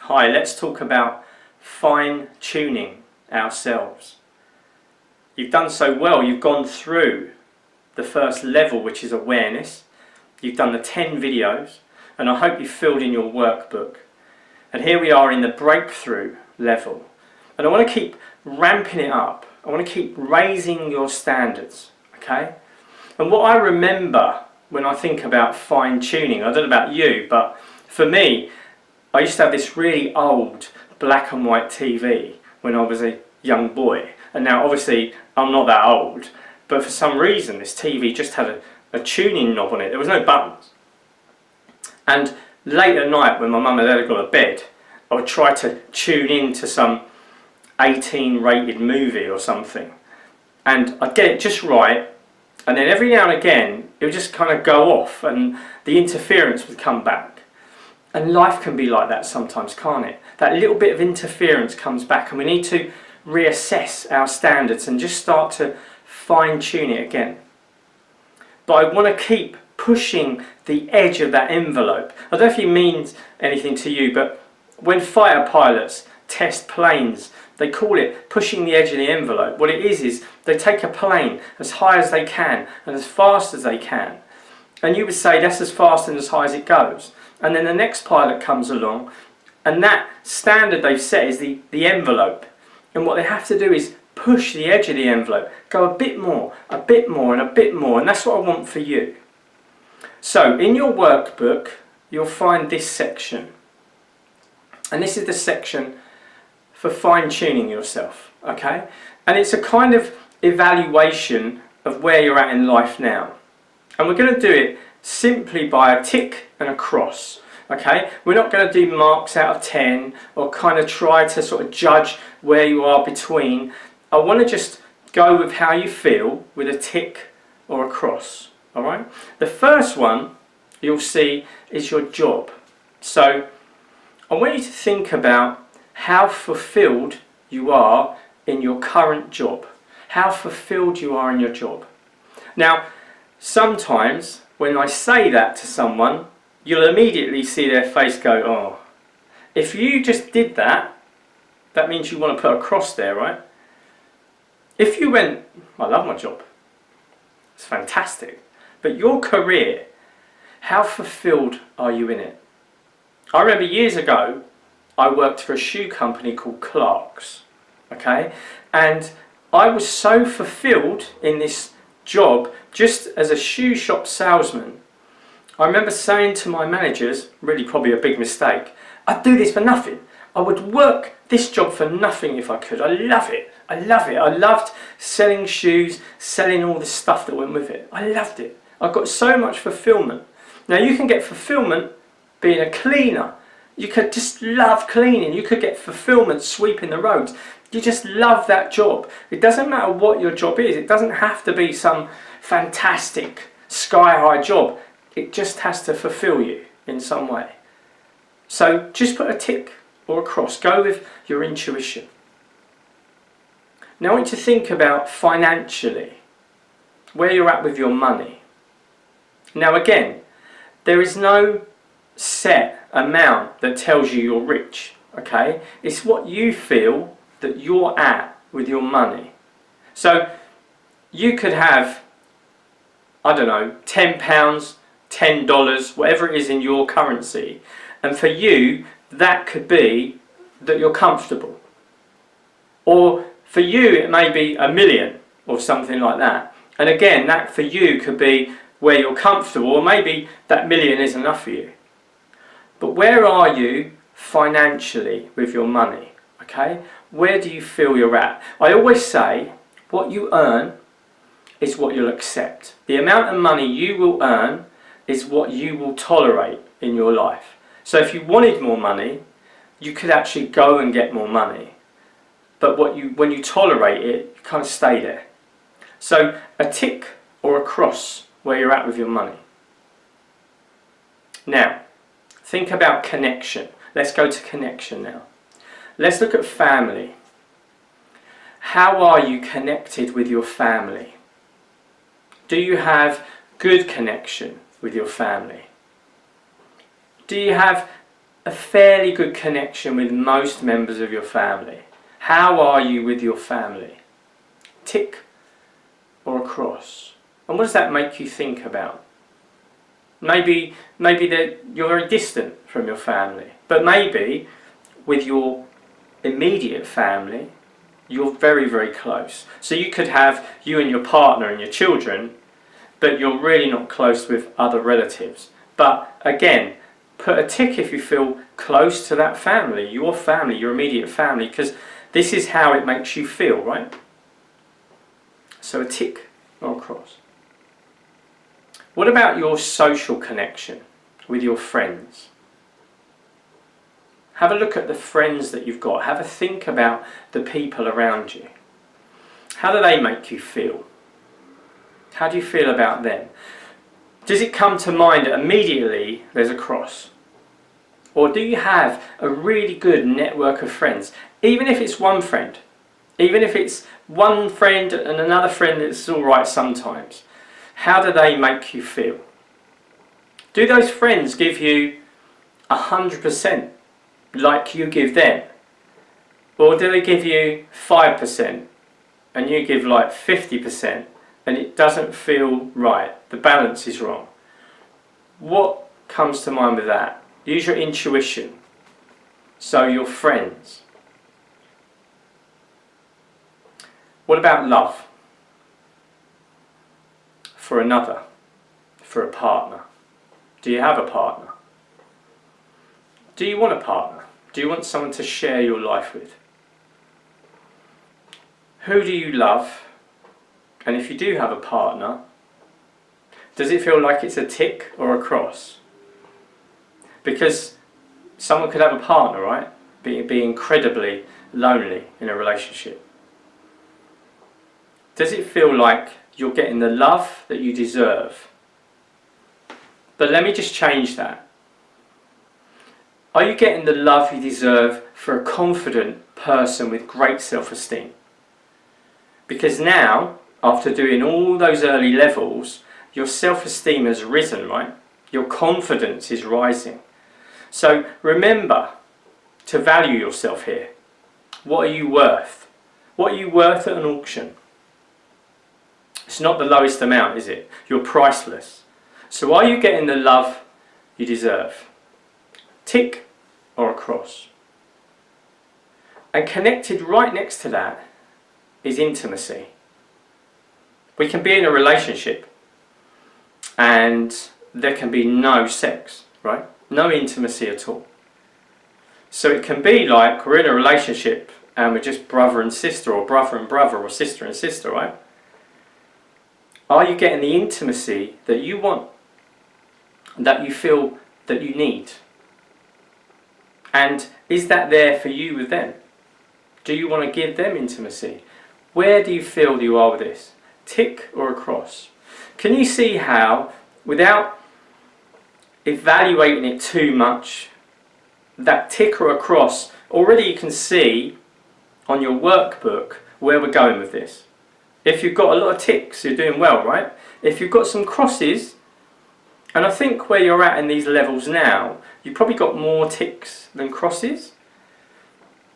Hi, let's talk about fine-tuning ourselves. You've done so well, you've gone through the first level, which is awareness. You've done the 10 videos, and I hope you filled in your workbook. And here we are in the breakthrough level. And I want to keep ramping it up. I want to keep raising your standards, okay? And what I remember when I think about fine-tuning, I don't know about you, but for me, I used to have this really old black and white TV when I was a young boy. And now obviously I'm not that old, but for some reason this TV just had a tuning knob on it. There was no buttons. And late at night when my mum and dad had gone to bed, I would try to tune into some 18 rated movie or something. And I'd get it just right, and then every now and again it would just kind of go off and the interference would come back. And life can be like that sometimes, can't it? That little bit of interference comes back and we need to reassess our standards and just start to fine-tune it again. But I want to keep pushing the edge of that envelope. I don't know if it means anything to you, but when fighter pilots test planes, they call it pushing the edge of the envelope. What it is they take a plane as high as they can and as fast as they can. And you would say that's as fast and as high as it goes. And then the next pilot comes along, and that standard they've set is the envelope. And what they have to do is push the edge of the envelope, go a bit more, and a bit more, and that's what I want for you. So in your workbook, you'll find this section. And this is the section for fine-tuning yourself, okay? And it's a kind of evaluation of where you're at in life now. And we're going to do it simply by a tick and a cross, okay? We're not going to do marks out of 10 or kind of try to sort of judge where you are between. I want to just go with how you feel with a tick or a cross, all right? The first one you'll see is your job. So I want you to think about how fulfilled you are in your current job. How fulfilled you are in your job. Now, sometimes when I say that to someone, you'll immediately see their face go, oh. If you just did that, that means you want to put a cross there, right? If you went, I love my job, it's fantastic, but your career, how fulfilled are you in it? I remember years ago, I worked for a shoe company called Clark's, okay? And I was so fulfilled in this job, just as a shoe shop salesman. I remember saying to my managers, really probably a big mistake, I'd do this for nothing. I would work this job for nothing if I could. I love it. I love it. I loved selling shoes, selling all the stuff that went with it. I loved it. I got so much fulfillment. Now you can get fulfillment being a cleaner. You could just love cleaning. You could get fulfillment sweeping the roads. You just love that job. It doesn't matter what your job is. It doesn't have to be some fantastic sky-high job. It just has to fulfill you in some way. So just put a tick or a cross. Go with your intuition. Now I want you to think about financially, where you're at with your money. Now again, there is no set amount that tells you you're rich, okay? It's what you feel that you're at with your money. So you could have, I don't know, £10, $10, whatever it is in your currency, and for you that could be that you're comfortable. Or for you it may be $1 million or something like that. And again, that for you could be where you're comfortable, or maybe that $1 million is enough for you. But where are you financially with your money? Okay? Where do you feel you're at? I always say what you earn is what you'll accept. The amount of money you will earn is what you will tolerate in your life. So if you wanted more money, you could actually go and get more money. But when you tolerate it, you kind of stay there. So a tick or a cross where you're at with your money. Now, think about connection. Let's go to connection now. Let's look at family. How are you connected with your family? Do you have good connection with your family? Do you have a fairly good connection with most members of your family. How are you with your family? Tick or a cross? And what does that make you think about? Maybe that you're very distant from your family, but maybe with your immediate family, you're very, very close. So you could have you and your partner and your children, but you're really not close with other relatives. But again, put a tick if you feel close to that family, your immediate family, because this is how it makes you feel, right? So a tick or a cross. What about your social connection with your friends? Have a look at the friends that you've got. Have a think about the people around you. How do they make you feel? How do you feel about them? Does it come to mind that immediately there's a cross? Or do you have a really good network of friends? Even if it's one friend. Even if it's one friend and another friend that's alright sometimes. How do they make you feel? Do those friends give you 100% like you give them? Or do they give you 5% and you give like 50% and it doesn't feel right? The balance is wrong. What comes to mind with that? Use your intuition. So your friends. What about love? For another, for a partner. Do you have a partner? Do you want a partner? Do you want someone to share your life with? Who do you love? And if you do have a partner, does it feel like it's a tick or a cross? Because someone could have a partner, right? Be incredibly lonely in a relationship. Does it feel like you're getting the love that you deserve? But let me just change that. Are you getting the love you deserve for a confident person with great self-esteem? Because now, after doing all those early levels, your self-esteem has risen, right? Your confidence is rising. So remember to value yourself here. What are you worth? What are you worth at an auction? It's not the lowest amount, is it? You're priceless. So are you getting the love you deserve? Tick or a cross? And connected right next to that is intimacy. We can be in a relationship and there can be no sex, right? No intimacy at all. So it can be like we're in a relationship and we're just brother and sister, or brother and brother, or sister and sister, right? Are you getting the intimacy that you want, that you feel that you need? And is that there for you with them? Do you want to give them intimacy? Where do you feel you are with this? Tick or a cross? Can you see how, without evaluating it too much, that tick or a cross, already you can see on your workbook where we're going with this. If you've got a lot of ticks, you're doing well, right? If you've got some crosses, and I think where you're at in these levels now, you've probably got more ticks than crosses.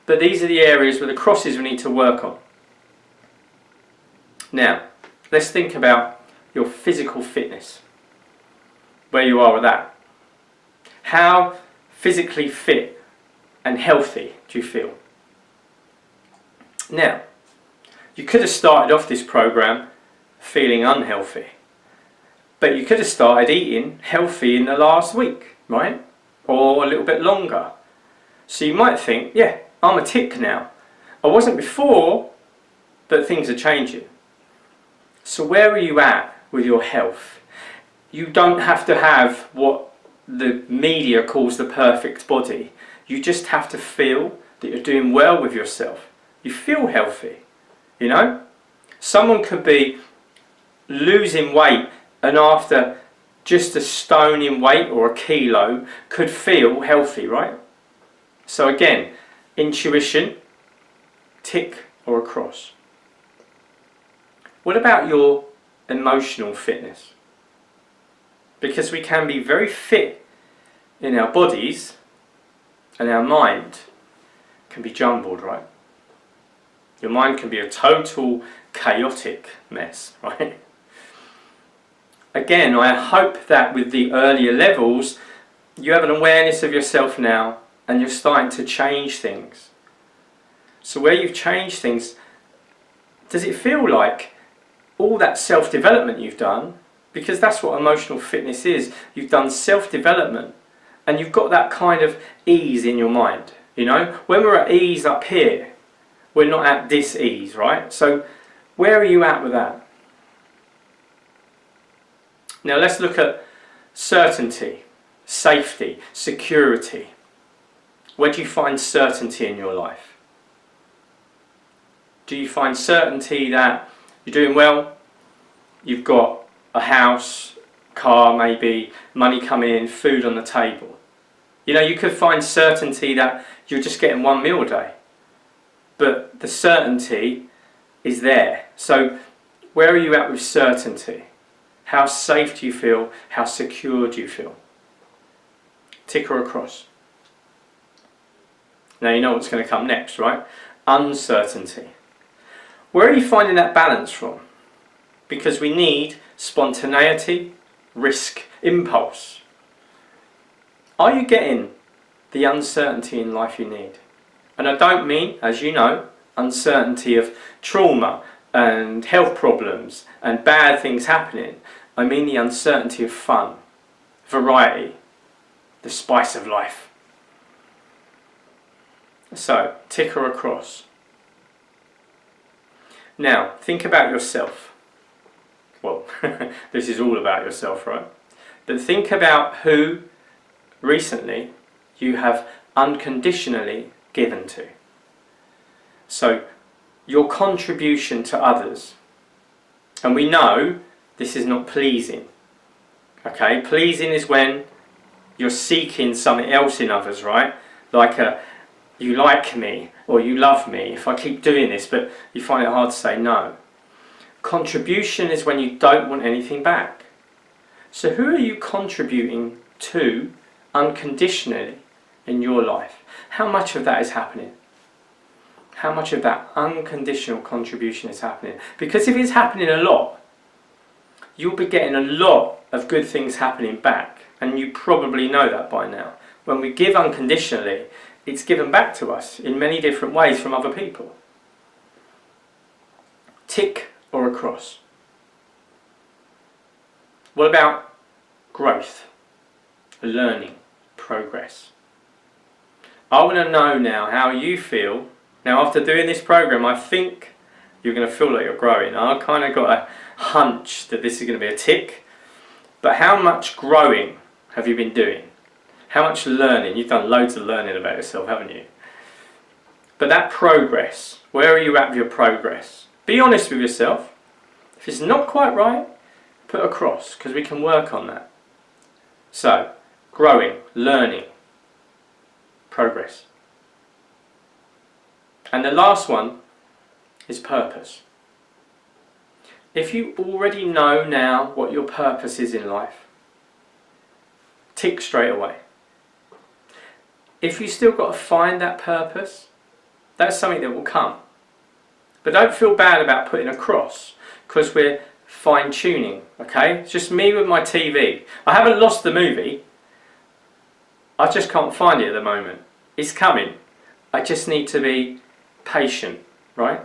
But these are the areas where the crosses we need to work on. Now, let's think about your physical fitness. Where you are with that. How physically fit and healthy do you feel? Now, you could have started off this program feeling unhealthy, but you could have started eating healthy in the last week, right? Or a little bit longer. So you might think, yeah, I'm a tick now. I wasn't before, but things are changing. So where are you at with your health? You don't have to have what the media calls the perfect body. You just have to feel that you're doing well with yourself. You feel healthy, you know? Someone could be losing weight and after just a stone in weight or a kilo could feel healthy, right? So again, intuition, tick or a cross. What about your emotional fitness? Because we can be very fit in our bodies, And our mind can be jumbled, right? Your mind can be a total chaotic mess, right? Again, I hope that with the earlier levels, you have an awareness of yourself now and you're starting to change things. So where you've changed things, does it feel like all that self-development you've done, because that's what emotional fitness is, you've done self-development and you've got that kind of ease in your mind, you know? When we're at ease up here, we're not at dis-ease, right? So where are you at with that? Now let's look at certainty, safety, security. Where do you find certainty in your life? Do you find certainty that you're doing well, you've got a house, car maybe, money coming in, food on the table? You know, you could find certainty that you're just getting one meal a day, but the certainty is there. So where are you at with certainty? How safe do you feel? How secure do you feel? Tick or across. Now you know what's going to come next, right? Uncertainty. Where are you finding that balance from? Because we need spontaneity, risk, impulse. Are you getting the uncertainty in life you need? And I don't mean, as you know, uncertainty of trauma and health problems and bad things happening. I mean the uncertainty of fun, variety, the spice of life. So, tick or across. Now, think about yourself. Well, this is all about yourself, right? But think about who recently you have unconditionally given to. So, your contribution to others. And we know this is not pleasing. Okay, pleasing is when you're seeking something else in others, right? Like you like me or you love me if I keep doing this, but you find it hard to say no. Contribution is when you don't want anything back. So who are you contributing to unconditionally in your life? How much of that is happening? How much of that unconditional contribution is happening? Because if it's happening a lot, you'll be getting a lot of good things happening back, and you probably know that by now. When we give unconditionally, it's given back to us in many different ways from other people. Tick or across. What about growth, learning, progress? I want to know now how you feel. Now after doing this program, I think you're going to feel like you're growing. I've kind of got a hunch that this is going to be a tick. But how much growing have you been doing? How much learning? You've done loads of learning about yourself, haven't you? But that progress, where are you at with your progress? Be honest with yourself. If it's not quite right, put a cross, because we can work on that. So, growing, learning, progress. And the last one is purpose. If you already know now what your purpose is in life, tick straight away. If you still got to find that purpose, that's something that will come. But don't feel bad about putting a cross, because we're fine-tuning, okay? It's just me with my TV. I haven't lost the movie. I just can't find it at the moment. It's coming. I just need to be patient, right?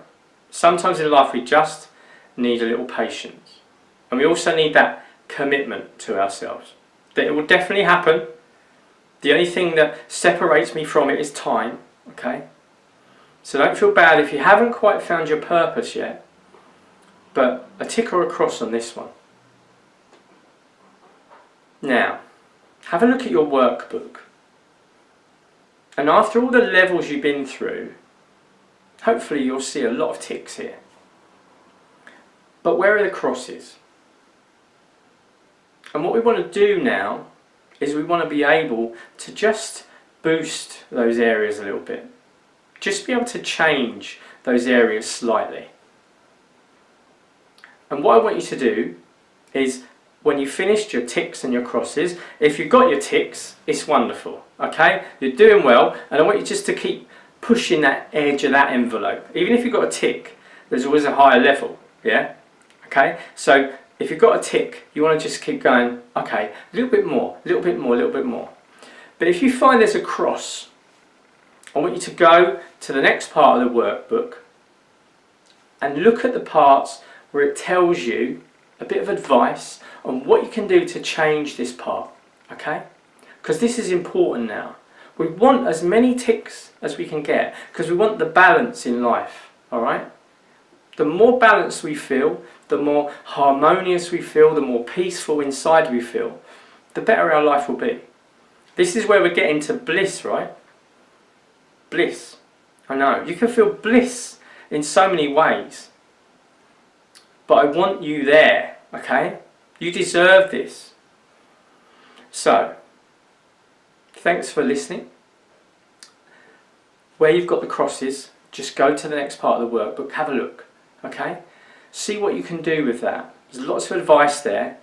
Sometimes in life we just need a little patience. And we also need that commitment to ourselves. That it will definitely happen. The only thing that separates me from it is time, okay? So don't feel bad if you haven't quite found your purpose yet. But a tick or a cross on this one. Now, have a look at your workbook. And after all the levels you've been through, hopefully you'll see a lot of ticks here. But where are the crosses? And what we want to do now is we want to be able to just boost those areas a little bit. Just be able to change those areas slightly. And what I want you to do is, when you finished your ticks and your crosses. If you've got your ticks, it's wonderful, okay? You're doing well, and I want you just to keep pushing that edge of that envelope. Even if you've got a tick, there's always a higher level, yeah? Okay, so if you've got a tick, you want to just keep going, okay, a little bit more, a little bit more, a little bit more. But if you find there's a cross, I want you to go to the next part of the workbook and look at the parts where it tells you a bit of advice on what you can do to change this part, okay? Because this is important now. We want as many ticks as we can get because we want the balance in life, alright? The more balanced we feel, the more harmonious we feel, the more peaceful inside we feel, the better our life will be. This is where we're getting to bliss, right? Bliss. I know. You can feel bliss in so many ways. But I want you there, okay? You deserve this. So, thanks for listening. Where you've got the crosses, just go to the next part of the workbook, have a look, okay? See what you can do with that. There's lots of advice there.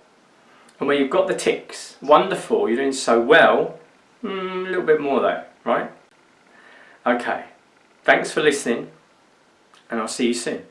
And where you've got the ticks, wonderful, you're doing so well, a little bit more though, right? Okay, thanks for listening, and I'll see you soon.